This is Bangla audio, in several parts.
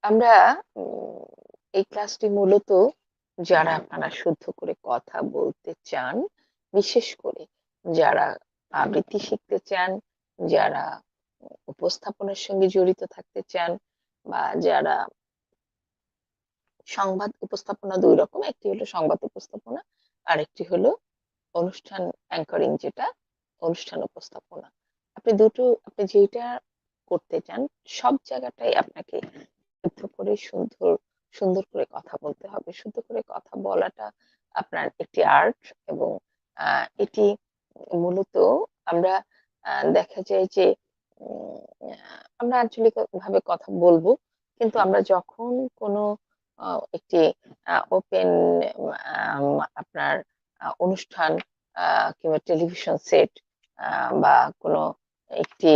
আমরা এই ক্লাসটি মূলত যারা আপনারা শুদ্ধ করে কথা বলতে চান, বিশেষ করে যারা আবৃত্তি শিখতে চান, যারা উপস্থাপনের সঙ্গে জড়িত থাকতে চান, বা যারা সংবাদ উপস্থাপনা ২ রকম। একটি হলো সংবাদ উপস্থাপনা, আরেকটি হলো অনুষ্ঠান অ্যাঙ্করিং, যেটা অনুষ্ঠান উপস্থাপনা। আপনি যেইটা করতে চান, সব জায়গাটাই আপনাকে শুদ্ধ করে সুন্দর করে কথা বলতে হবে। শুদ্ধ করে কথা বলাটা আপনার একটি আর্ট, এবং এটি মূলত আমরা দেখা যায় যে উম আমরা আঞ্চলিক ভাবে কথা বলবো। কিন্তু আমরা যখন কোনো একটি ওপেন আপনার অনুষ্ঠান কিংবা টেলিভিশন সেট বা কোনো একটি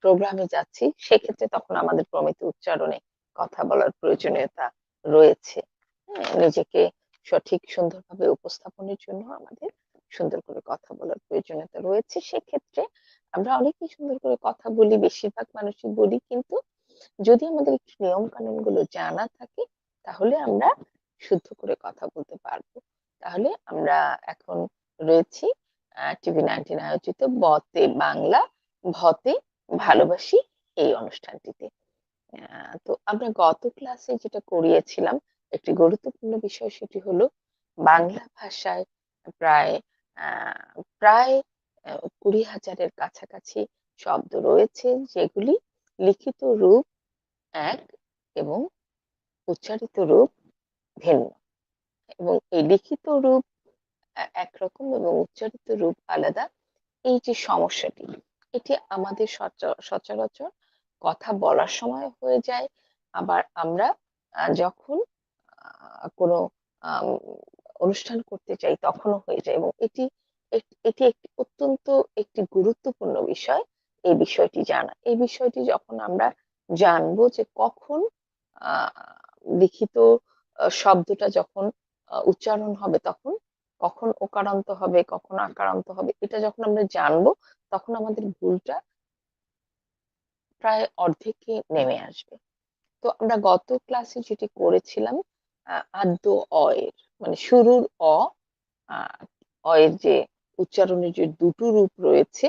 প্রোগ্রামে যাচ্ছি, সেক্ষেত্রে তখন আমাদের প্রমিত উচ্চারণে কথা বলার প্রয়োজনীয়তা রয়েছে। হ্যাঁ? নিজেকে সঠিক সুন্দরভাবে উপস্থাপনের জন্য আমাদের সুন্দর করে কথা বলার প্রয়োজনীয়তা রয়েছে। সেক্ষেত্রে আমরা অনেকেই সুন্দর করে কথা বলি, বেশিরভাগ মানুষই বলি। কিন্তু যদি আমাদের একটু নিয়ম কানুন গুলো জানা থাকে, তাহলে আমরা শুদ্ধ করে কথা বলতে পারবো। তাহলে আমরা এখন রয়েছি টিভি-19 আয়োজিত বতে বাংলা, ভতে ভালোবাসি এই অনুষ্ঠানটিতে। তো আমরা গত ক্লাসে যেটা করিয়েছিলাম, একটি গুরুত্বপূর্ণ বিষয়, সেটি হলো বাংলা ভাষায় প্রায় আ প্রায় ২০,০০০ এর কাছাকাছি শব্দ রয়েছে, যেগুলি লিখিত রূপ এক এবং উচ্চারিত রূপ ভিন্ন। এবং এই লিখিত রূপ একরকম এবং উচ্চারিত রূপ আলাদা। এই যে সমস্যাটি, এটি আমাদের সচরাচর কথা বলার সময় হয়ে যায়। আবার আমরা যখন কোনো আম অনুষ্ঠান করতে চাই, তখনও হয়ে যায়, এবং এটি একটি অত্যন্ত একটি গুরুত্বপূর্ণ বিষয়, এই বিষয়টি জানা। এই বিষয়টি যখন আমরা জানবো যে কখন আ লিখিত শব্দটা যখন উচ্চারণ হবে, কখন ওকারান্ত হবে, কখন আকারান্ত হবে, এটা যখন আমরা জানবো, তখন আমাদের ভুলটা প্রায় অর্ধেকে নেমে আসবে। তো আমরা গত ক্লাসে যেটি করেছিলাম, আদ্য অ-এর মানে শুরুর আ অ-এর যে উচ্চারণের যে দুটো রূপ রয়েছে,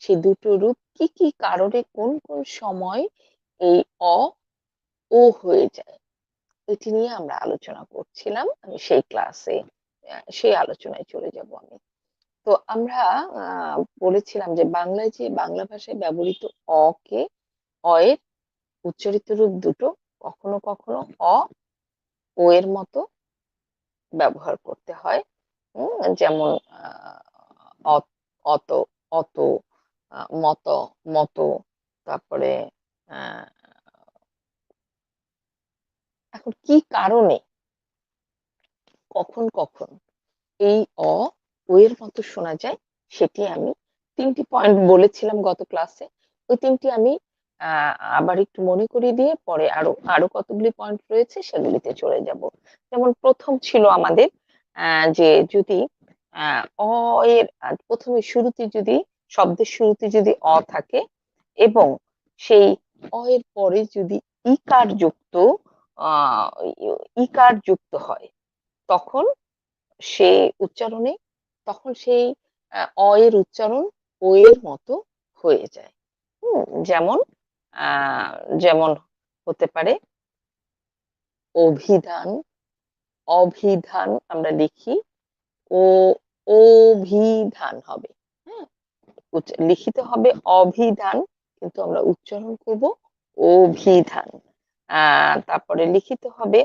সেই দুটো রূপ কি, কি কারণে কোন সময় এই অ, ও হয়ে যায়, এটি নিয়ে আমরা আলোচনা করছিলাম। আমি সেই ক্লাসে সেই আলোচনায় চলে যাব আমি। তো আমরা আ বলেছিলাম যে বাংলা ভাষায় ব্যবহৃত অ-কে, অ-এর উচ্চারিত রূপ দুটো, কখনো, কখনো অ, ও এর মতো ব্যবহার করতে হয়। যেমন অত, অত, অত, মত, মত, তারপরে আ এখন কি কারণে কখন এই অ, ও এর মতো শোনা যায়, সেটি আমি ৩ টি পয়েন্ট বলেছিলাম গত ক্লাসে। ওই ৩ টি আমি আ আবার একটু মনে করিয়ে দিয়ে পরে আরো কতগুলি পয়েন্ট রয়েছে, সেগুলিতে চলে যাব। যেমন ১ম ছিল আমাদের আ যে যদি আ অ এর ১ম এ শুরুতে যদি শব্দের শুরুতে যদি অ থাকে, এবং সেই অ এর পরে যদি ইকার যুক্ত আ ইকার যুক্ত হয়, তখন সে উচ্চারণে তখন সেই অ এর উচ্চারণ ও এর মতো হয়ে যায়। হুম? যেমন আ যেমন হতে পারে অভিধান, অভিধান আমরা লিখি, ও অভিধান হবে। হ্যাঁ? লিখিত হবে অভিধান, কিন্তু আমরা উচ্চারণ করব অভিধান। আ তারপরে লিখিত হবে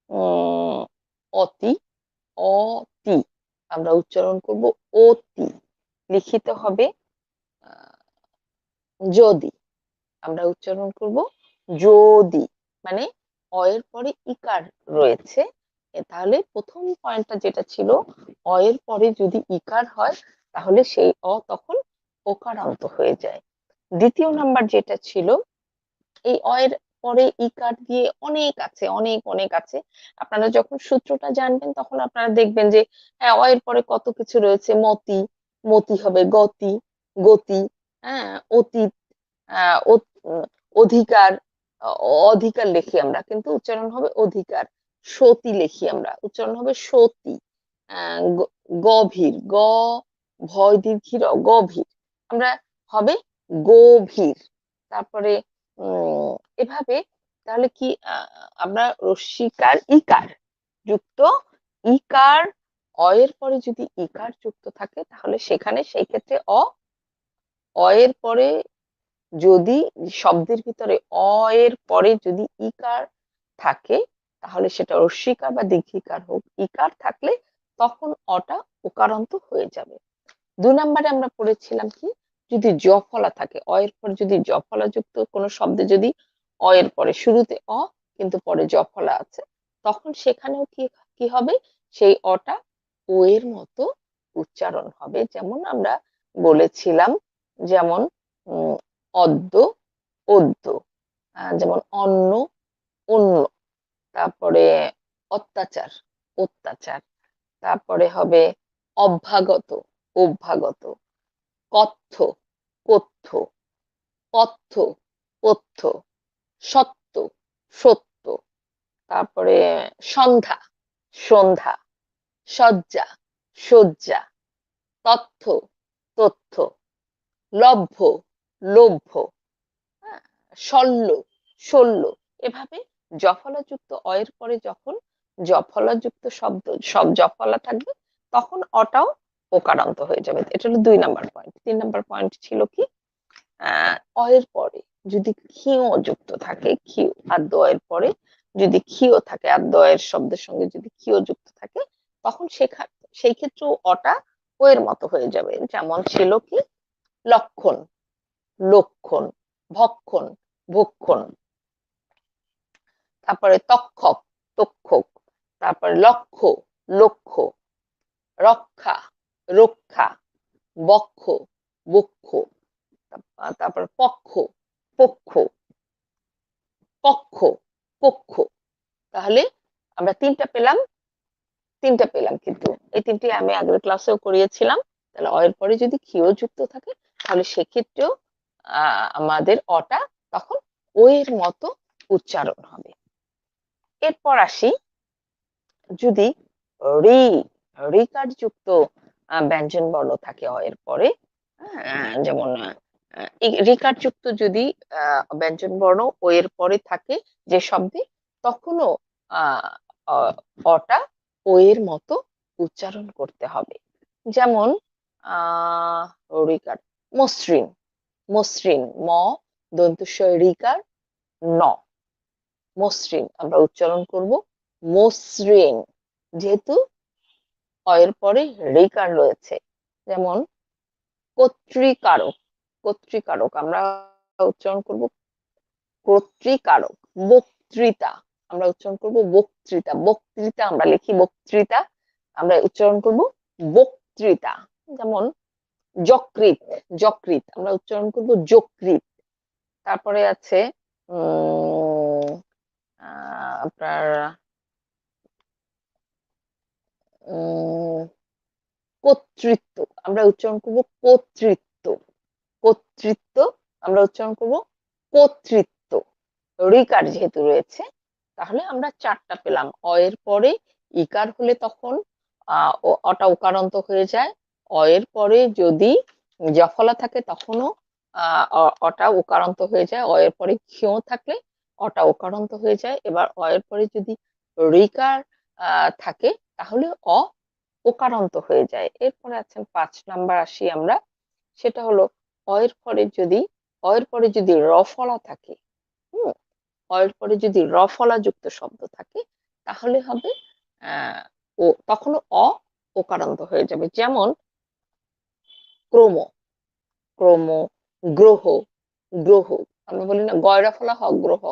উম অতি, অতি। আমরা উচ্চারণ করব অতি। লিখিত হবে আ যদি। আমরা উচ্চারণ করব যদি। মানে এর পরে ইকার রয়েছে। তাহলে ১ম পয়েন্টটা যেটা ছিল, এর পরে যদি ইকার হয়, তাহলে সেই তখন ওকারান্ত হয়ে যায়। ২য় নাম্বার যেটা ছিল, এই এর পরে ইকার দিয়ে অনেক আছে, অনেক আছে। আপনারা যখন সূত্রটা জানবেন, তখন আপনারা দেখবেন যে হ্যাঁ, এর পরে কত কিছু রয়েছে। মতি, মতি হবে গতি, গতি, হ্যাঁ? অতীত, আ অত অধিকার, অধিকার লিখি আমরা, কিন্তু উচ্চারণ হবে অধিকার। সতী লিখি আমরা, উচ্চারণ হবে সতী। গভীর, ভয় দীর্ঘির গভীর, আমরা হবে গভীর। তারপরে এভাবে, তাহলে কি আমরা রস্বীকার ইকার যুক্ত, ইকার এর পরে যদি ইকার যুক্ত থাকে তাহলে সেখানে সেই ক্ষেত্রে এর পরে যদি শব্দের ভিতরে এর পরে যদি ইকার থাকে তাহলে সেটা রস্বীকার বা দীর্ঘিকার হোক, ইকার থাকলে তখন অটা ওকারান্ত হয়ে যাবে। 2 নম্বরে আমরা পড়েছিলাম কি, যদি জফলা থাকে, এর পরে যদি জফলা যুক্ত কোনো শব্দে যদি এর পরে শুরুতে কিন্তু পরে জফলা আছে, তখন সেখানেও কি কি হবে, সেই অটা ও এর মতো উচ্চারণ হবে। যেমন আমরা বলেছিলাম, যেমন অদ্য, অদ্য, যেমন অন্ন, অন্য, তারপরে অত্যাচার, অত্যাচার, তারপরে হবে অভ্যাগত, অভ্যাগত, কথ্য, কথ্য, পথ্য, পথ্য, সত্য, সত্য, তারপরে সন্ধ্যা, সন্ধ্যা, সজ্জা, সজ্জা, তথ্য, তথ্য, লভ্য, লভ্য, হ্যাঁ, শল্য, শল্য। এভাবে জফলাযুক্ত এর পরে যখন জফলাযুক্ত শব্দ, সব জফলা থাকবে, তখন অটাও ওকারান্ত হয়ে যাবে। এটা হলো 2 নম্বর পয়েন্ট। 3 নম্বর পয়েন্ট ছিল কি, এর পরে যদি ক্ষীয় যুক্ত থাকে, ক্ষীয় আদ্য এর পরে যদি ক্ষীয় থাকে, আদ্য এর শব্দের সঙ্গে যদি ক্ষীয় যুক্ত থাকে, তখন সেই ক্ষেত্রেও অটা ও এর মতো হয়ে যাবে। যেমন ছিল কি, লক্ষণ, লক্ষণ, ভক্ষণ, ভক্ষণ, তারপরে তক্ষক, তক্ষক, তারপরে লক্ষ্য, লক্ষ্য, রক্ষা, রক্ষা, বক্ষ, বক্ষ, তারপর পক্ষ, পক্ষ, পক্ষ, পক্ষ। তাহলে আমরা তিনটা পেলাম, কিন্তু এই তিনটি আমি আগের ক্লাসেও করিয়েছিলাম। তাহলে এর পরে যদি ক্ষীয় যুক্ত থাকে তাহলে সেক্ষেত্রেও আমাদের অটা তখন ও এর মতো উচ্চারণ হবে। এরপর আসি, যদি রি, রিকার যুক্ত ব্যঞ্জন বর্ণ থাকে এর পরে, যেমন রিকার যুক্ত যদি ব্যঞ্জন বর্ণ ও এর পরে থাকে যে শব্দে, তখনও অটা ও এর মতো উচ্চারণ করতে হবে। যেমন রিকার, মসৃণ, মসৃণ, ম দন্তস্ব রিকার ন, মসৃণ আমরা উচ্চারণ করব মসৃণ, যেহেতু এর পরে রিকার রয়েছে। যেমন কর্তৃকারক, কর্তৃকারক আমরা উচ্চারণ করব কর্তৃকারক। বক্তৃতা আমরা উচ্চারণ করব বক্তৃতা, বক্তৃতা আমরা লিখি বক্তৃতা, আমরা উচ্চারণ করব বক্তৃতা। যেমন যকৃৎ, যকৃৎ আমরা উচ্চারণ করব যকৃৎ। তারপরে আছে আপনার কর্তৃত্ব আমরা উচ্চারণ করব কর্তৃত্ব, কর্তৃত্ব আমরা উচ্চারণ করব কর্তৃত্ব। রিকার যেহেতু রয়েছে, তাহলে আমরা 4টা পেলাম। এর পরে ইকার হলে তখন অটা উকারান্ত হয়ে যায়। এর পরে যদি জফলা থাকে তখনও অটা উকারান্ত হয়ে যায়। এর পরে ক্ষীয় থাকলে অটা উকারান্ত হয়ে যায়। এবার এর পরে যদি রিকার থাকে তাহলে ওকারান্ত হয়ে যায়। এরপরে আছেন 5 নম্বর, আসি আমরা, সেটা হলো এর পরে যদি রফলা থাকে, এর পরে যদি রফলা যুক্ত শব্দ থাকে তাহলে হবে ও, তখনও ওকারান্ত হয়ে যাবে। যেমন ক্রম, ক্রম, গ্রহ, গ্রহ, আমরা বলি না গয়রা ফলা হ গ্রহ,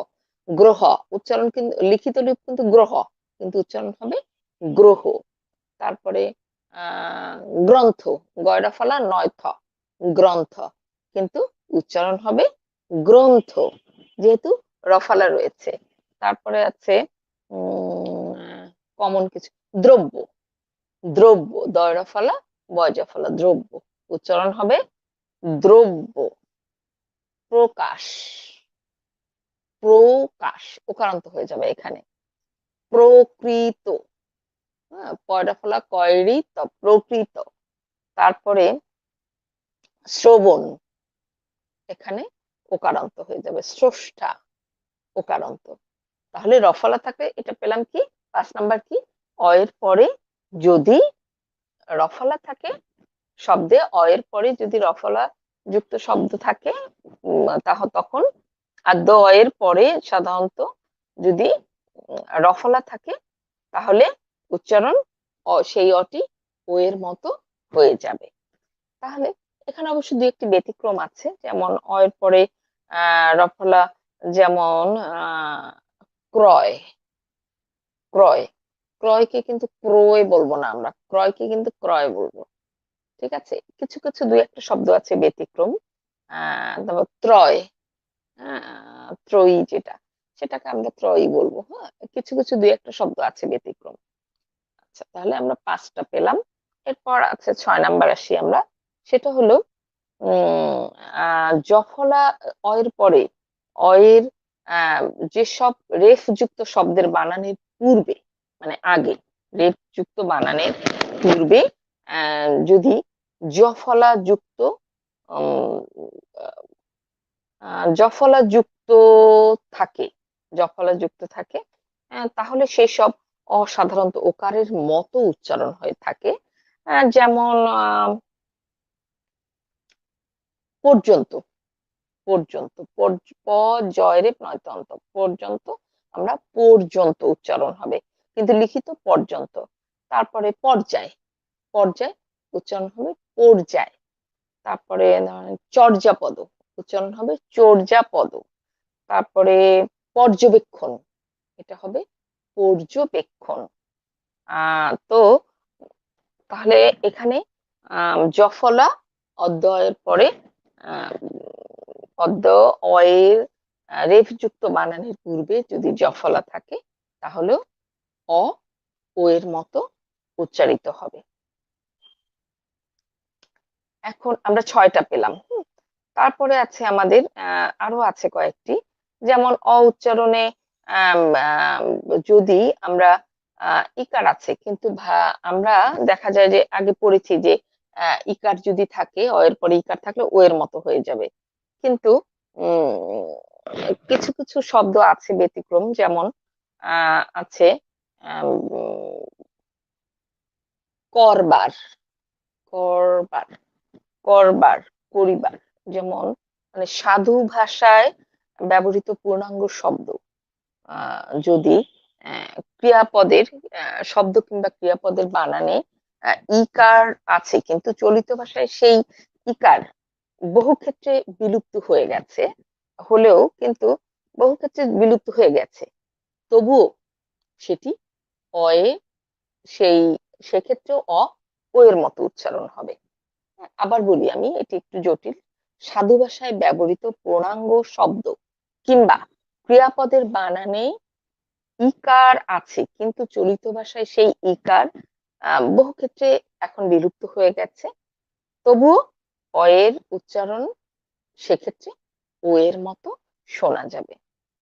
গ্রহ উচ্চারণ কিন্তু লিখিত রূপ কিন্তু গ্রহ, কিন্তু উচ্চারণ হবে গ্রহ। তারপরে গ্রন্থ, গয়রা ফলা নয় থ, গ্রন্থ, কিন্তু উচ্চারণ হবে গ্রন্থ, যেহেতু রফালা রয়েছে। তারপরে আছে কমন কিছু, দ্রব্য, দ্রব্য, দয়রা ফলা বয়জা ফলা, দ্রব্য, উচ্চারণ হবে দ্রব্য। প্রকাশ, প্রকাশ ওকারান্ত হয়ে যাবে এখানে। প্রকৃত, হ্যাঁ, পয়টা ফলা কয়রিত, প্রকৃত। তারপরে শ্রবণ, এখানে ওকারান্ত হয়ে যাবে, স্রষ্টা ওকারান্ত। তাহলে রফলা থাকে, এটা পেলাম কি 5 নাম্বার কি, অ এর পরে যদি রফলা থাকে, শব্দে অ এর পরে যদি রফলা যুক্ত শব্দ থাকে তখন আদ্য অ এর পরে সাধারণত যদি রফলা থাকে তাহলে উচ্চারণ সেই অটি ও এর মতো হয়ে যাবে। তাহলে এখানে অবশ্য দুই একটি ব্যতিক্রম আছে, যেমন অ এর পরে রফলা, যেমন ক্রয়, ক্রয়, ক্রয়কে কিন্তু ক্রয় বলবো না, আমরা ক্রয়কে কিন্তু ক্রয় বলবো। ঠিক আছে, কিছু কিছু দুই একটা শব্দ আছে ব্যতিক্রম, তারপর ত্রয়, ত্রয়ী যেটা, সেটাকে আমরা ত্রয়ী বলবো। হ্যাঁ, কিছু কিছু দুই একটা শব্দ আছে ব্যতিক্রম। আচ্ছা, তাহলে আমরা 5টা পেলাম। এরপর আছে 6 নাম্বার আসি আমরা, সেটা হলো জফলা অ এর পরে অয়ের যেসব রেফ যুক্ত শব্দের বানানের পূর্বে, মানে আগে, রেফ যুক্ত বানানের পূর্বে যদি জফলা যুক্ত জফলা যুক্ত থাকে, জফলা যুক্ত থাকে, তাহলে সেই সব অসাধারণত ওকারের মতো উচ্চারণ হয়ে থাকে। যেমন পর্যন্ত, পর্যন্ত, প জয় রেপ নয়তো অন্ত, পর্যন্ত আমরা পর্যন্ত উচ্চারণ হবে, কিন্তু লিখিত পর্যন্ত। তারপরে পর্যায়, পর্যায় উচ্চারণ হবে পর্যায়। তারপরে চর্যাপদ উচ্চারণ হবে চর্যাপদ। তারপরে পর্যবেক্ষণ, এটা হবে পর্যবেক্ষণ। তো তাহলে এখানে জফলা অদ্বয়ের পরে অদ্য অয়ের রেফ যুক্ত বানানের পূর্বে যদি জফলা থাকে তাহলে অ ও এর মতো উচ্চারিত হবে। এখন আমরা 6টা পেলাম। তারপরে আছে আমাদের আরো আছে কয়েকটি, যেমন অ উচ্চারণে যদি আমরা ইকার আছে, কিন্তু আমরা দেখা যায় যে আগে পড়েছি যে ইকার যদি থাকে, অ এর পরে ইকার থাকলে ও এর মতো হয়ে যাবে। কিন্তু কিছু কিছু শব্দ আছে ব্যতিক্রম, যেমন আছে করবার, করবার, করবার, করিবার, যেমন মানে সাধু ভাষায় ব্যবহৃত পূর্ণাঙ্গ শব্দ যদি ক্রিয়াপদের শব্দ কিংবা ক্রিয়াপদের বানানে ইকার আছে, কিন্তু চলিত ভাষায় সেই ইকার বহু ক্ষেত্রে বিলুপ্ত হয়ে গেছে, হলেও কিন্তু বহু ক্ষেত্রে বিলুপ্ত হয়ে গেছে, তবুও সেটি অয়ে সেই সেক্ষেত্রেও ও এর মতো উচ্চারণ হবে। আবার বলি আমি, এটি একটু জটিল। সাধু ভাষায় ব্যবহৃত পূর্ণাঙ্গ শব্দ কিংবা ক্রিয়াপদের বানানে ইকার আছে, কিন্তু চলিত ভাষায় সেই ইকার বহু ক্ষেত্রে এখন বিলুপ্ত হয়ে গেছে, তবুও অ এর উচ্চারণ সেক্ষেত্রে ও এর মতো শোনা যাবে।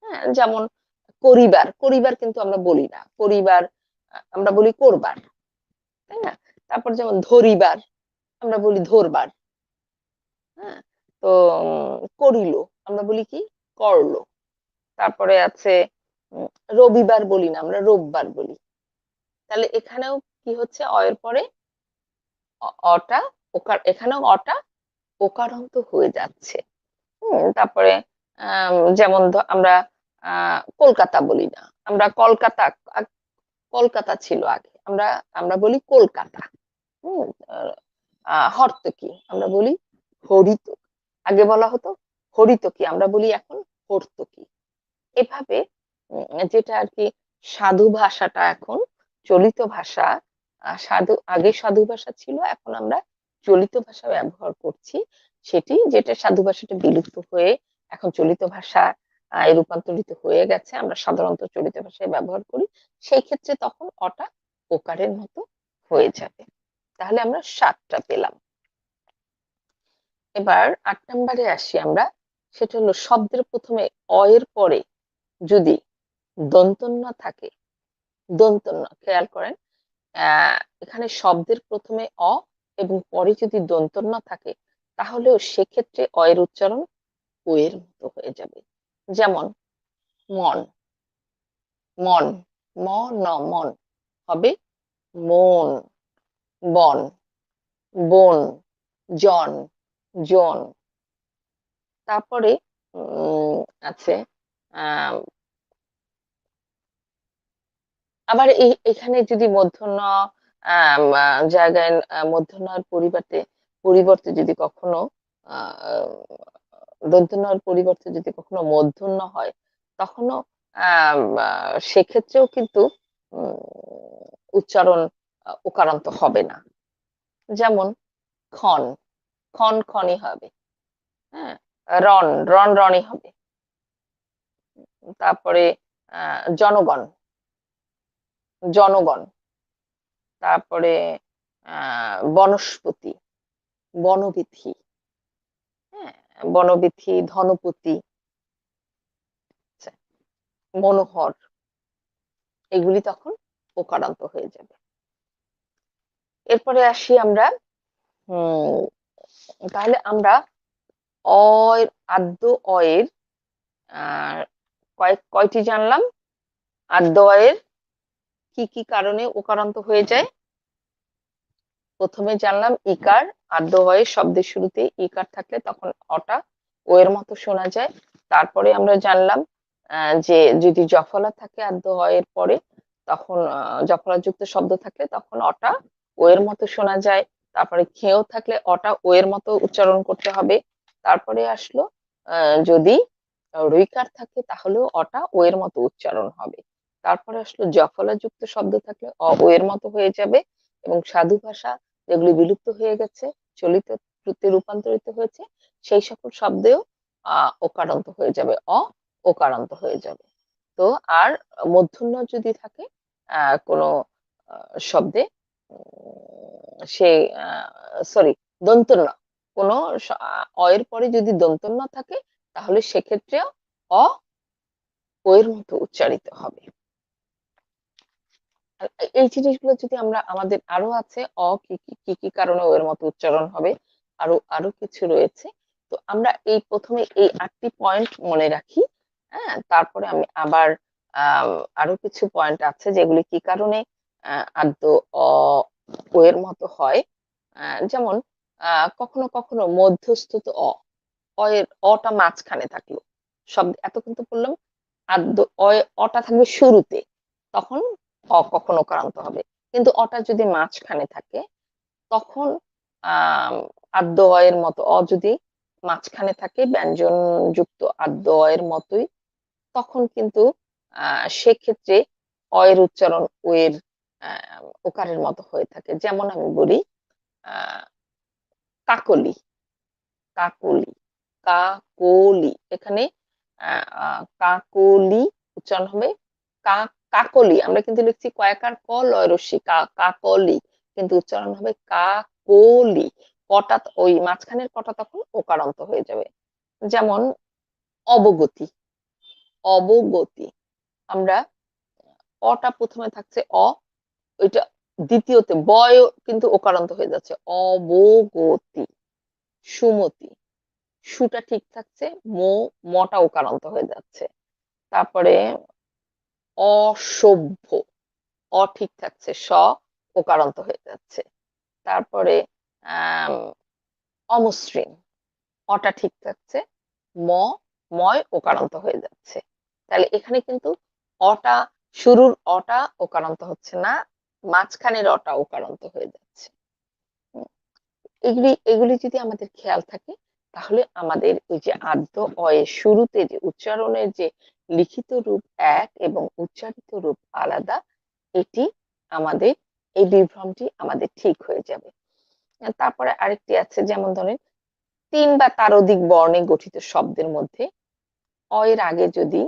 হ্যাঁ, যেমন করিবার, করিবার কিন্তু আমরা বলি না, করিবার আমরা বলি করবার, তাই না? তারপর যেমন ধরিবার, আমরা বলি ধরবার। হ্যাঁ, তো করিল আমরা বলি কি করলো। তারপরে আছে রবিবার বলি না, আমরা রোববার বলি। তাহলে এখানেও কি হচ্ছে, অ এর পরে অটা ওকার, এখানেও অটা ওকারান্ত হয়ে যাচ্ছে। তারপরে যেমন আমরা কলকাতা বলি না, আমরা কলকাতা, কলকাতা ছিল আগে, আমরা আমরা বলি কলকাতা। হম হর্তকি আমরা বলি হরিত, আগে বলা হতো হরিতকি, আমরা বলি এখন হর্তকি। এভাবে যেটা আর কি সাধু ভাষাটা এখন চলিত ভাষা, সাধু আগে সাধু ভাষা ছিল, এখন আমরা চলিত ভাষা ব্যবহার করছি, সেটি যেটা সাধু ভাষাটা বিলুপ্ত হয়ে এখন চলিত ভাষা রূপান্তরিত হয়ে গেছে, আমরা সাধারণত চলিত ভাষায় ব্যবহার করি, সেই ক্ষেত্রে তখন অটা ওকারের মতো হয়ে যাবে। তাহলে আমরা 7টা পেলাম। এবার 8 নম্বরে আসি আমরা, সেটা হলো শব্দের প্রথমে অ এর পরে যদি দন্তন্য থাকে, দন্তন্য খেয়াল করেন, এখানে শব্দের প্রথমে অ এবং পরে যদি দন্তন্য থাকে তাহলেও সেক্ষেত্রে অ এর উচ্চারণ ও এর মতো হয়ে যাবে। যেমন মন, মন, ম ন মন হবে মন, বন, বন, জন, জন। তারপরে আছে আহ আবার এখানে যদি মূর্ধন্য জায়গায় মূর্ধন্যের পরিবর্তে পরিবর্তে যদি কখনো আহ দন্ত্যের পরিবর্তে যদি কখনো মূর্ধন্য হয় তখনও সেক্ষেত্রেও কিন্তু উচ্চারণ ওকারান্ত হবে না। যেমন ক্ষণ, ক্ষণ ক্ষণই হবে, হ্যাঁ, রণ, রণ রণই হবে। তারপরে জনগণ, জনগণ। তারপরে বনস্পতি, বনবিথি, হ্যাঁ, বনবিথি, ধনপতি, আচ্ছা, মনোহর, এগুলি তখন ওকারান্ত হয়ে যাবে। এরপরে আসি আমরা, তাহলে আমরা অয় আদ্য অয়ের কয়টি জানলাম? আদ্য অয়ের কি কি কারণে ওকারান্ত হয়ে যায়? প্রথমে জানলাম ইকার, আদ্য অয়ের শব্দের শুরুতে ইকার থাকলে তখন অটা ও এর মতো শোনা যায়। তারপরে আমরা জানলাম যে যদি জফলা থাকে আদ্য অয়ের পরে তখন জফলাযুক্ত শব্দ থাকলে তখন অটা ও এর মতো শোনা যায়। তারপরে খেয়েও থাকলে অটা ও এর মতো উচ্চারণ করতে হবে। তারপরে আসলো যদি রৈকার থাকে তাহলেও অটা ও এর মতো উচ্চারণ হবে। তারপরে আসলো জফলাযুক্ত শব্দ থাকলে ও এর মতো হয়ে যাবে। এবং সাধু ভাষা যেগুলি বিলুপ্ত হয়ে গেছে, চলিত তে রূপান্তরিত হয়েছে, সেই সকল শব্দেও ওকারান্ত হয়ে যাবে, ওকারান্ত হয়ে যাবে। তো আর মূর্ধন্য যদি থাকে কোনো শব্দে, সে সরি, দন্তন্য, কোনো অয়ের পরে যদি দন্তন্য থাকে তাহলে সেক্ষেত্রেও অ ও এর মতো উচ্চারিত হবে। এই জিনিসগুলো যদি আমরা আমাদের আরো আছে কি কি কি কি কারণে ও এর মতো উচ্চারণ হবে, আরো আরো কিছু রয়েছে। তো আমরা এই প্রথমে এই 8টি পয়েন্ট মনে রাখি। হ্যাঁ, তারপরে আমি আবার আরো কিছু পয়েন্ট আছে যেগুলি কি কারণে আদ্য অ ও এর মতো হয়। যেমন কখনো কখনো মধ্যস্থিত অ এর অটা মাঝখানে থাকলো, শব্দ এত কিন্তু বললাম আদ্য অটা থাকবে শুরুতে, তখন কখনো ওকারান্ত হবে। কিন্তু অটা যদি মাঝখানে থাকে তখন আহ আদ্য অয়ের মতো যদি মাঝখানে থাকে ব্যঞ্জন যুক্ত আদ্য অয়ের মতোই, তখন কিন্তু সেক্ষেত্রে অয়ের উচ্চারণ ও এর ওকারের মতো হয়ে থাকে। যেমন আমি বলি আহ কাকলি, কাকলি, কাকলি, এখানে কাকলি উচ্চারণ হবে কাকলি। আমরা কিন্তু লিখছি কয়াকার ক লয় রস্যি কাকলি, কিন্তু উচ্চারণ হবে কাকলি। কটা ওই মাঝখানের কটা তখন ওকারান্ত হয়ে যাবে। যেমন অবগতি, অবগতি, আমরা অটা প্রথমে থাকছে ওইটা দ্বিতীয়তে বয় কিন্তু ওকারান্ত হয়ে যাচ্ছে অবগতি। সুমতি, সুটা ঠিক থাকছে, মটা ওকারান্ত হয়ে যাচ্ছে। তারপরে অসভ্য, ঠিক থাকছে, ওকারান্ত হয়ে যাচ্ছে। তারপরে আহ অমসৃণ, অটা ঠিক থাকছে, ম ময় ওকারান্ত হয়ে যাচ্ছে। তাহলে এখানে কিন্তু অটা শুরুর অটা ওকারান্ত হচ্ছে না, মাঝখানের অটা ওকারান্ত হয়ে যাচ্ছে। এগুলি এগুলি যদি আমাদের খেয়াল থাকে তাহলে আমাদের ওই যে আদ্য অয়ের শুরুতে যে উচ্চারণের যে লিখিত রূপ এক এবং উচ্চারিত রূপ আলাদা, এটি আমাদের এই বিভ্রমটি আমাদের ঠিক হয়ে যাবে। তারপরে আরেকটি আছে, যেমন ধরেন 3 বা তার অধিক বর্ণে গঠিত শব্দের মধ্যে অ এর আগে যদি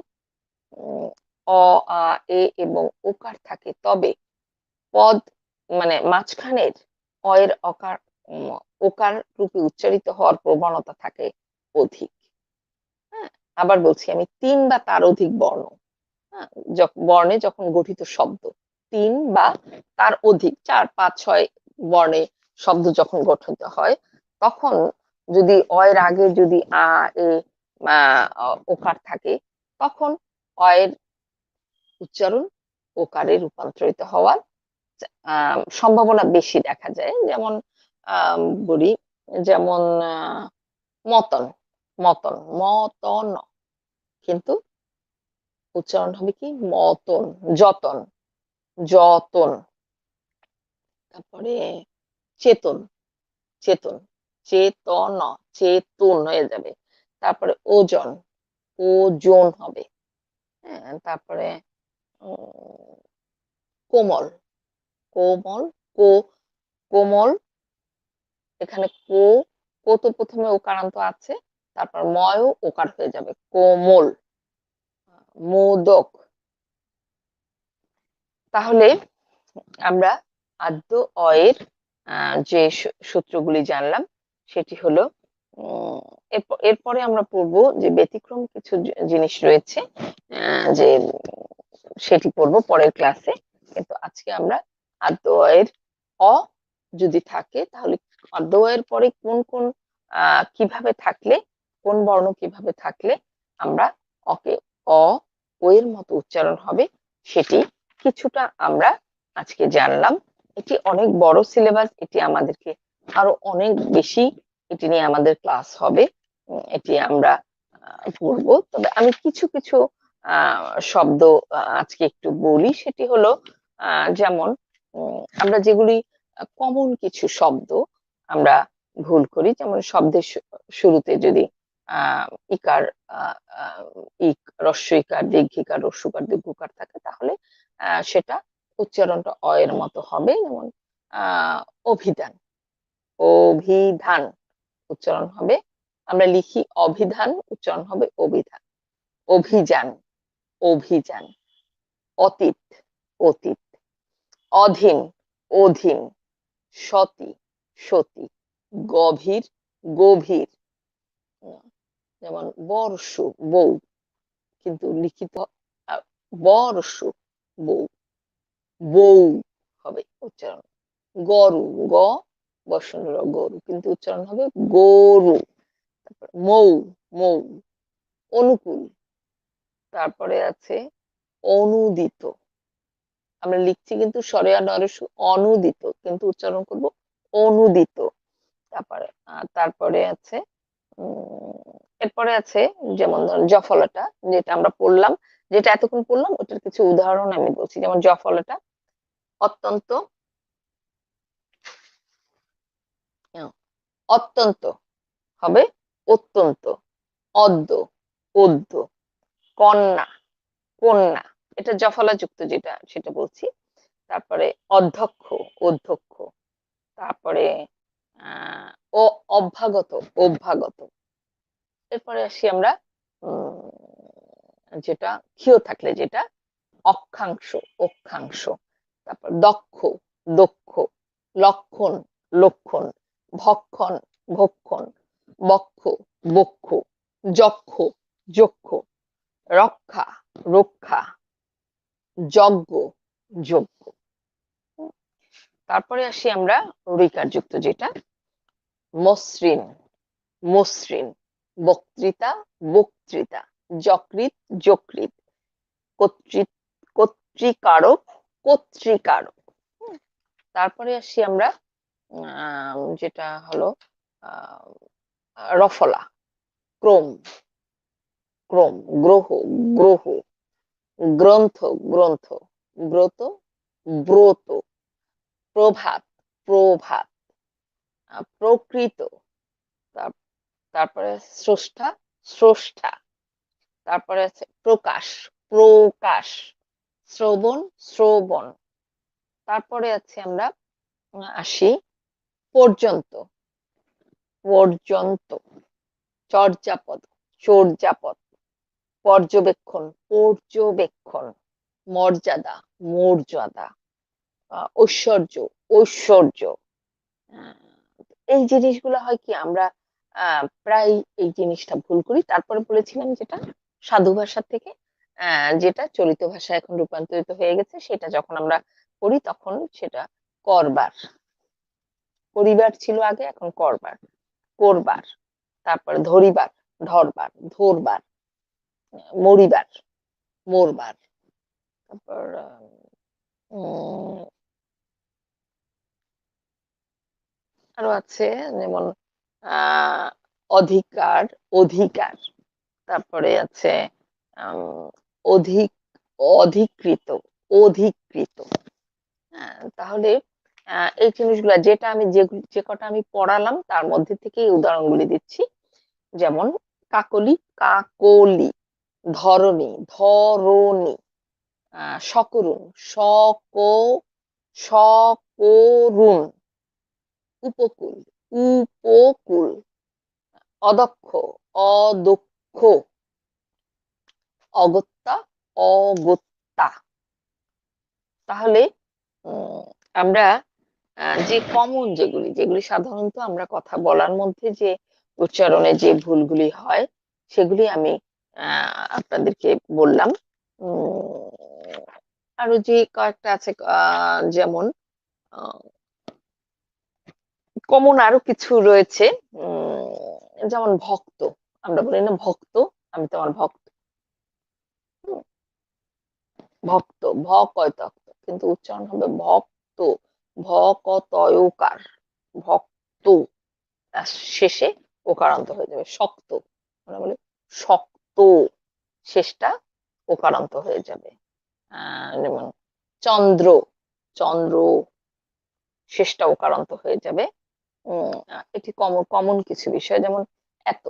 অ আ এ এবং ওকার থাকে তবে পদ মানে মাঝখানের অ এর ওকার রূপে উচ্চারিত হওয়ার প্রবণতা থাকে অধিক। হ্যাঁ, আবার বলছি আমি 3 বা তার অধিক বর্ণ, বর্ণে যখন গঠিত শব্দ, 3 বা তার অধিক 4, 5, 6 বর্ণে শব্দ যখন গঠিত হয়, তখন যদি অয়ের আগে যদি আ, এ, ওকার থাকে, তখন অয়ের উচ্চারণ ওকারে রূপান্তরিত হওয়ার সম্ভাবনা বেশি দেখা যায়। যেমন বলি, যেমন মতন, মতন, মতন, কিন্তু উচ্চারণ হবে কি মতন, যতন, যতন। তারপরে চেতন, চেতন, চেতন, চেতন হয়ে যাবে। তারপরে ওজন, ওজন হবে। হ্যাঁ, তারপরে কোমল, কোমল, কোমল, এখানে কো তো প্রথমে ওকারান্ত আছে, তারপর ময়ও ওকার হয়ে যাবে, কোমল। মোদক। তাহলে আমরা আদ্য অয়ের যে সূত্রগুলি জানলাম, সেটি হলো এরপরে আমরা পড়বো যে ব্যতিক্রম কিছু জিনিস রয়েছে, যে সেটি পড়বো পরের ক্লাসে। কিন্তু আজকে আমরা আদ্য অয়ের অ যদি থাকে, তাহলে আদ্য অয়ের পরে কোন কোন কিভাবে থাকলে, কোন বর্ণ কিভাবে থাকলে আমরা অকে অ, ও এর মতো উচ্চারণ হবে, সেটি কিছুটা আমরা আজকে জানলাম। এটি অনেক বড় সিলেবাস, এটি আমাদেরকে আরো অনেক বেশি, এটি নিয়ে আমাদের ক্লাস হবে, এটি আমরা পড়বো। তবে আমি কিছু কিছু শব্দ আজকে একটু বলি। সেটি হলো যেমন আমরা যেগুলি কমন কিছু শব্দ আমরা ভুল করি, যেমন শব্দের শুরুতে যদি ইকার, ইক, হ্রস্ব ইকার, দীর্ঘিকার, রস্যকার, দীর্ঘকার থাকে, তাহলে সেটা উচ্চারণটা অ এর মতো হবে। যেমন অভিধান, অভিধান উচ্চারণ হবে, আমরা লিখি অভিধান, উচ্চারণ হবে অভিধান। অভিযান, অভিযান। অতীত, অতীত। অধীন, অধীন। সতী, সতী। গভীর, গভীর। যেমন বর্ষু, বউ, কিন্তু লিখিত বর্ষু, বউ, বউ হবে উচ্চারণ। গরু, গ বর্ষণ গরু, কিন্তু উচ্চারণ হবে গরু। মৌ, মৌ। অনুকূল, তারপরে আছে অনুদিত, আমরা লিখছি কিন্তু স্বরে নরস্য, অনুদিত, কিন্তু উচ্চারণ করব অনুদিত। তারপরে তারপরে আছে এরপরে আছে যেমন ধরুন জফলাটা, যেটা আমরা পড়লাম, যেটা এতক্ষণ পড়লাম, ওটার কিছু উদাহরণ আমি বলছি। যেমন জফলাটা অত্যন্ত, অত্যন্ত হবে অত্যন্ত। অদ্য, অদ্য। কন্যা, কন্যা, এটা জফলা যুক্ত যেটা সেটা বলছি। তারপরে অধ্যক্ষ, অধ্যক্ষ। তারপরে ও অভ্যাগত, অভ্যাগত। এরপরে আসি আমরা যেটা ক্ষীয় থাকলে যেটা অক্ষাংশ, অক্ষাংশ। তারপর দক্ষ, দক্ষ। লক্ষণ, লক্ষণ। ভক্ষণ, ভক্ষণ। বক্ষ, বক্ষ। যক্ষ, যক্ষ। রক্ষা, রক্ষা। যজ্ঞ, যজ্ঞ। তারপরে আসি আমরা ঋকার যুক্ত যেটা মসৃণ, মসৃণ। বক্তৃতা, বক্তৃতা। যকৃৎ, যকৃৎ। কর্তৃকারক, কর্তৃকারক। তারপরে আসি আমরা যেটা হলো রফলা, ক্রম, ক্রম। গ্রহ, গ্রহ। গ্রন্থ, গ্রন্থ। ব্রত, ব্রত। প্রভাত, প্রভাত। প্রকৃত, তারপরে স্রষ্টা, স্রষ্টা। তারপরে আছে প্রকাশ, প্রকাশ। শ্রবণ, শ্রবণ। তারপরে আছে আমরা আসি পর্যন্ত, পর্যন্ত। চর্যাপদ, চর্যাপদ। পর্যবেক্ষণ, পর্যবেক্ষণ। মর্যাদা, মর্যাদা। ঐশ্বর্য, ঐশ্বর্য। এই জিনিসগুলো হয় কি আমরা প্রায় এই জিনিসটা ভুল করি। তারপরে বলেছিলাম যেটা সাধু ভাষা থেকে যেটা চলিত ভাষায় এখন রূপান্তরিত হয়ে গেছে, সেটা যখন আমরা করি তখন সেটা করবার। করিবার ছিল আগে, এখন করবার। করবার, তারপরে ধরিবার, ধরবার, ধরবার, মরিবার, মরবার, তারপর আরো আছে যেমন অধিকার, অধিকার, তারপরে আছে অধিক, অধিকৃত, অধিকৃত। তাহলে এই জিনিসগুলো যেটা আমি যে কটা আমি পড়ালাম তার মধ্যে থেকে উদাহরণগুলি দিচ্ছি। যেমন কাকলি, কাকলি, ধরণী, ধরণী, সকরুণ, সকরুণ, উপকূল, উপকূল, অদক্ষ, অদক্ষ, অগত্যা, অগত্যা। তাহলে আমরা যে কমন যেগুলি যেগুলি সাধারণত আমরা কথা বলার মধ্যে যে উচ্চারণে যে ভুলগুলি হয় সেগুলি আমি আপনাদেরকে বললাম। আরো যে কয়েকটা আছে যেমন কমন আরো কিছু রয়েছে, যেমন ভক্ত, আমরা বলি না ভক্ত, আমি তোমার ভক্ত। ভক্ত, ভ কয় তক্ত, কিন্তু উচ্চারণ হবে ভক্ত, ভ ক তয়কার, ভক্ত, আর শেষে ওকারান্ত হয়ে যাবে শক্ত, আমরা বলি শক্ত, শেষটা ওকারান্ত হয়ে যাবে। যেমন চন্দ্র, চন্দ্র, শেষটা ওকারান্ত হয়ে যাবে। এটি কমন কমন কিছু বিষয়, যেমন এত,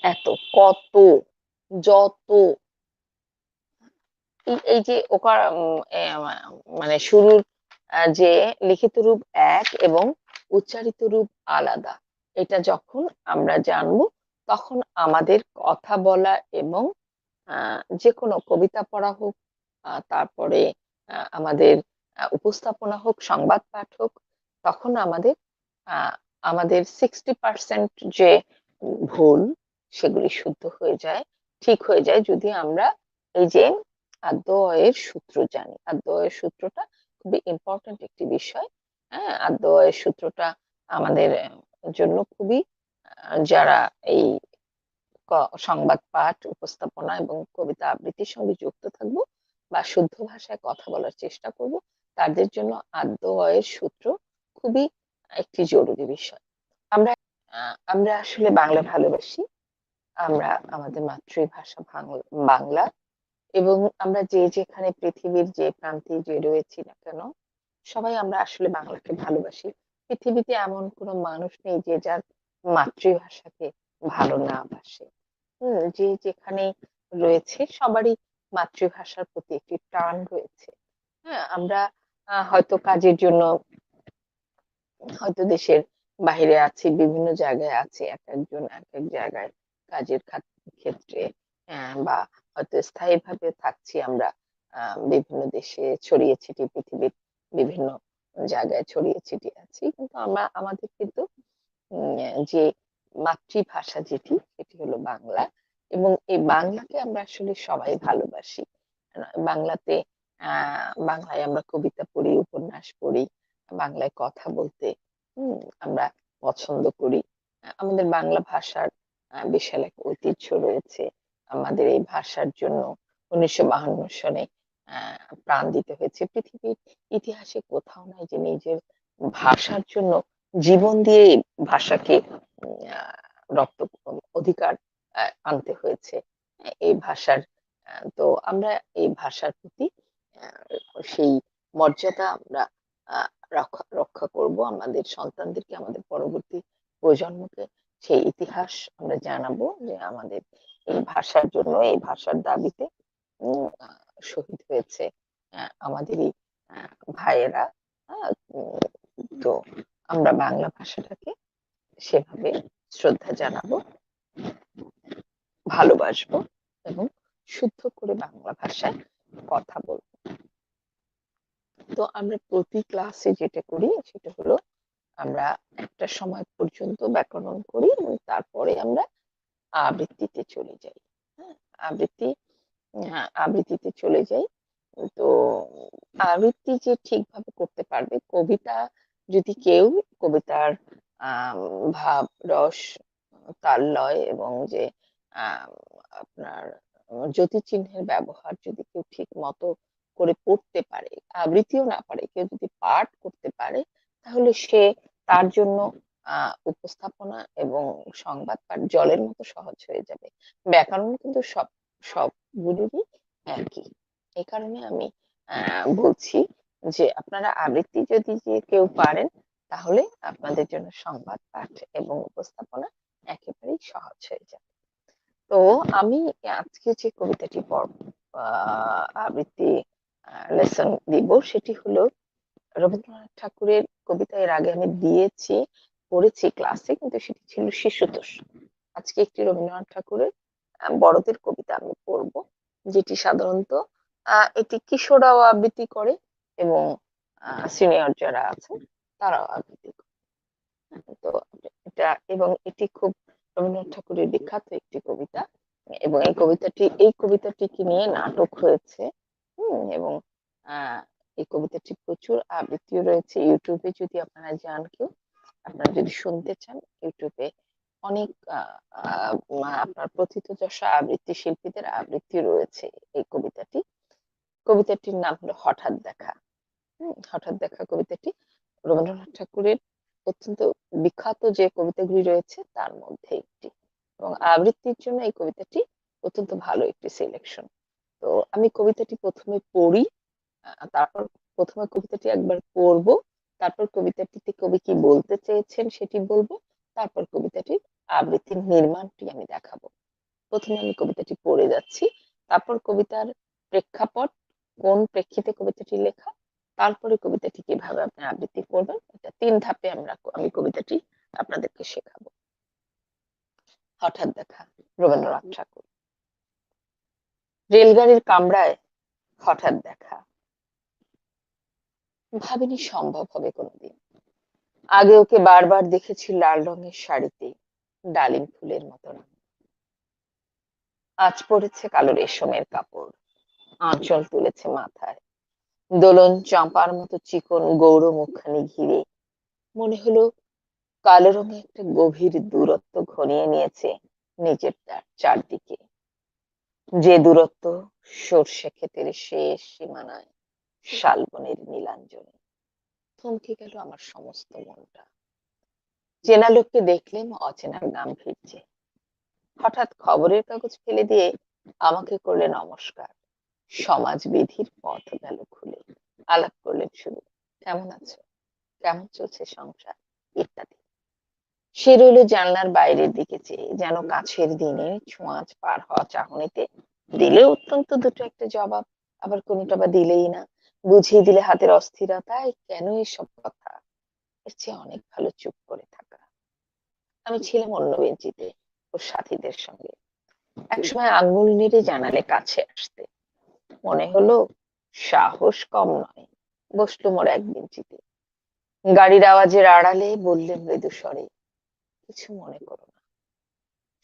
এত, কত, যত। এই যে ওকার মানে শুরুর যে লিখিত রূপ এক এবং উচ্চারিত রূপ আলাদা, এটা যখন আমরা জানবো তখন আমাদের কথা বলা এবং যে কোনো কবিতা পড়া হোক, তারপরে আমাদের উপস্থাপনা হোক, সংবাদ পাঠ হোক, তখন আমাদের আমাদের 60% যে ভুল সেগুলি শুদ্ধ হয়ে যায়, ঠিক হয়ে যায়, যদি আমরা এই যে আদ্য অয়ের সূত্র জানি। আদ্য অয়ের সূত্রটা খুবই ইম্পর্টেন্ট একটি বিষয়। হ্যাঁ, আদ্য অয়ের সূত্রটা আমাদের জন্য খুবই, যারা এই সংবাদ পাঠ, উপস্থাপনা এবং কবিতা আবৃত্তির সঙ্গে যুক্ত থাকবো বা শুদ্ধ ভাষায় কথা বলার চেষ্টা করব, তাদের জন্য আদ্য অয়ের সূত্র খুবই একটি জরুরি বিষয়। আমরা আমরা আসলে বাংলা ভালোবাসি, আমরা আমাদের মাতৃভাষা বাংলা, এবং আমরা যে যেখানে পৃথিবীর যে প্রান্তে যে রয়েছি না কেন, সবাই আমরা আসলে বাংলাকে ভালোবাসি। পৃথিবীতে এমন কোনো মানুষ নেই যে যার মাতৃভাষাকে ভালো না বাসে। যে যেখানে রয়েছে সবারই মাতৃভাষার প্রতি একটি টান রয়েছে। হ্যাঁ, আমরা হয়তো কাজের জন্য হয়তো দেশের বাইরে আছি, বিভিন্ন জায়গায় আছি, এক একজন এক এক জায়গায় কাজের ক্ষেত্রে, বা হয়তো স্থায়ীভাবে থাকছি আমরা বিভিন্ন দেশে ছড়িয়ে ছিটিয়ে, পৃথিবীর বিভিন্ন জায়গায় ছড়িয়ে ছিটিয়ে আছি, কিন্তু আমরা আমাদের কিন্তু যে মাতৃভাষা যেটি সেটি হলো বাংলা, এবং এই বাংলাকে আমরা আসলে সবাই ভালোবাসি। বাংলাতে বাংলায় আমরা কবিতা পড়ি, উপন্যাস পড়ি, বাংলায় কথা বলতে আমরা পছন্দ করি। আমাদের বাংলা ভাষার বিশাল এক ঐতিহ্য রয়েছে। আমাদের এই ভাষার জন্য 1952 সনে প্রাণ দিতে হয়েছে। পৃথিবীর ইতিহাসে কোথাও নাই যে নিজের ভাষার জন্য জীবন দিয়ে ভাষাকে রক্ত অধিকার আনতে হয়েছে। এই ভাষার তো আমরা এই ভাষার প্রতি সেই মর্যাদা আমরা রক্ষা রক্ষা করব, আমাদের সন্তানদেরকে, আমাদের পরবর্তী প্রজন্মকে সেই ইতিহাস আমরা জানাবো যে আমাদের এই ভাষার জন্য, এই ভাষার দাবিতে শহীদ হয়েছে আমাদেরই ভাইয়েরা। তো আমরা বাংলা ভাষাটাকে সেভাবে শ্রদ্ধা জানাবো, ভালোবাসবো এবং শুদ্ধ করে বাংলা ভাষায় কথা বলবো। তো আমরা প্রতি ক্লাসে যেটা করি সেটা হলো আমরা একটা সময় পর্যন্ত ব্যাকরণ করি এবং তারপরে আমরা আবৃত্তিতে চলে যাই। হ্যাঁ, আবৃত্তি আবৃত্তিতে চলে যাই। তো আবৃত্তি যে ঠিকভাবে করতে পারবে, কবিতা যদি কেউ কবিতার ভাব, রস, তাল, লয় এবং যে আম আপনার জ্যোতিচিহ্নের ব্যবহার যদি কেউ ঠিক মতো করে পড়তে পারে, আবৃত্তিও না পারে, কেউ যদি পাঠ করতে পারে, তাহলে সে তার জন্য উপস্থাপনা এবং সংবাদ পাঠ জলের মতো সহজ হয়ে যাবে। ব্যাকরণ কিন্তু সবগুলোরই একই। এই কারণে আমি বলছি যে আপনারা আবৃত্তি যদি যে কেউ পারেন, তাহলে আপনাদের জন্য সংবাদ পাঠ এবং উপস্থাপনা একেবারেই সহজ হয়ে যাবে। তো আমি আজকে যে কবিতাটি পড়ব, আবৃত্তি লেসন দিব, সেটি হলো রবীন্দ্রনাথ ঠাকুরের কবিতা। এর আগে আমি দিয়েছি, পড়েছি ক্লাসে, কিন্তু সেটি ছিল শিশুতোষ। আজকে একটি রবীন্দ্রনাথ ঠাকুরের বড়দের কবিতা আমি পড়ব, যেটি সাধারণত এটি কিশোররাও আবৃত্তি করে এবং সিনিয়র যারা আছেন তারাও আবৃত্তি করে। তো এটা, এবং এটি খুব রবীন্দ্রনাথ ঠাকুরের বিখ্যাত একটি কবিতা, এবং এই কবিতাটিকে নিয়ে নাটক হয়েছে। এবং এই কবিতাটি প্রচুর আবৃত্তিও রয়েছে ইউটিউবে। যদি আপনারা যান, কেউ আপনারা যদি শুনতে চান, ইউটিউবে অনেক আপনার প্রথিতযশা আবৃত্তি শিল্পীদের আবৃত্তি রয়েছে এই কবিতাটির নাম হলো হঠাৎ দেখা। হঠাৎ দেখা কবিতাটি রবীন্দ্রনাথ ঠাকুরের অত্যন্ত বিখ্যাত যে কবিতাগুলি রয়েছে তার মধ্যে একটি, এবং আবৃত্তির জন্য এই কবিতাটি অত্যন্ত ভালো একটি সিলেকশন। তো আমি কবিতাটি প্রথমে পড়ি, তারপর প্রথমে কবিতাটি একবার পড়ব, তারপর কবিতাটিতে কবি কি বলতে চেয়েছেন সেটি বলবো, তারপর কবিতাটির আবৃত্তির নির্মাণটি আমি দেখাবো। প্রথমে আমি কবিতাটি পড়ে যাচ্ছি, তারপর কবিতার প্রেক্ষাপট, কোন প্রেক্ষিতে কবিতাটি লেখা, তারপরে কবিতাটি কিভাবে আপনি আবৃত্তি করবেন, এটা 3 ধাপে আমি কবিতাটি আপনাদেরকে শেখাবো। হঠাৎ দেখা, রবীন্দ্রনাথ ঠাকুর। রেলগাড়ির কামরায় হঠাৎ দেখা, ভাবিনি সম্ভব হবে কোনোদিন। আগে ওকে বারবার দেখেছি লাল রঙের শাড়িতে, ডালিম ফুলের মতন। আজ পড়েছে কালো রেশমের কাপড়, আঁচল তুলেছে মাথায়, দোলন চাঁপার মতো চিকন গৌর মুখখানি ঘিরে। মনে হলো কালো রঙে একটা গভীর দূরত্ব ঘনিয়ে নিয়েছে নিজের চারদিকে, যে দূরত্ব সর্ষে ক্ষেতের শেষ সীমানায় শালবনের নীলাঞ্জনে। থমকে গেল আমার সমস্ত মনটা। চেনা লোককে দেখলেন অচেনার নাম ফিরছে। হঠাৎ খবরের কাগজ ফেলে দিয়ে আমাকে করলেন নমস্কার। সমাজবিধির পথ গেল খুলে। আলাপ করলেন শুধু, কেমন আছো, কেমন চলছে সংসার, ইত্যাদি। সে রইল জানলার বাইরের দিকে চেয়ে, যেন কাছের দিনে ছোঁয়াচ পার হওয়া চাহনিতে। দিলে অত্যন্ত দুটো একটা জবাব, আবার কোনোটা বা দিলেই না। বুঝিয়ে দিলে হাতের অস্থিরতায় কেন এসব কথা, এর চেয়ে অনেক ভালো চুপ করে থাকা। আমি ছিলাম অন্য বেঞ্চিতে ওর সাথীদের সঙ্গে। একসময় আঙ্গুল নেড়ে জানালে কাছে আসতে। মনে হলো সাহস কম নয়। বসলুম ওর এক বেঞ্চিতে। গাড়ির আওয়াজের আড়ালে বললেন মৃদু স্বরে, কিছু মনে করো না,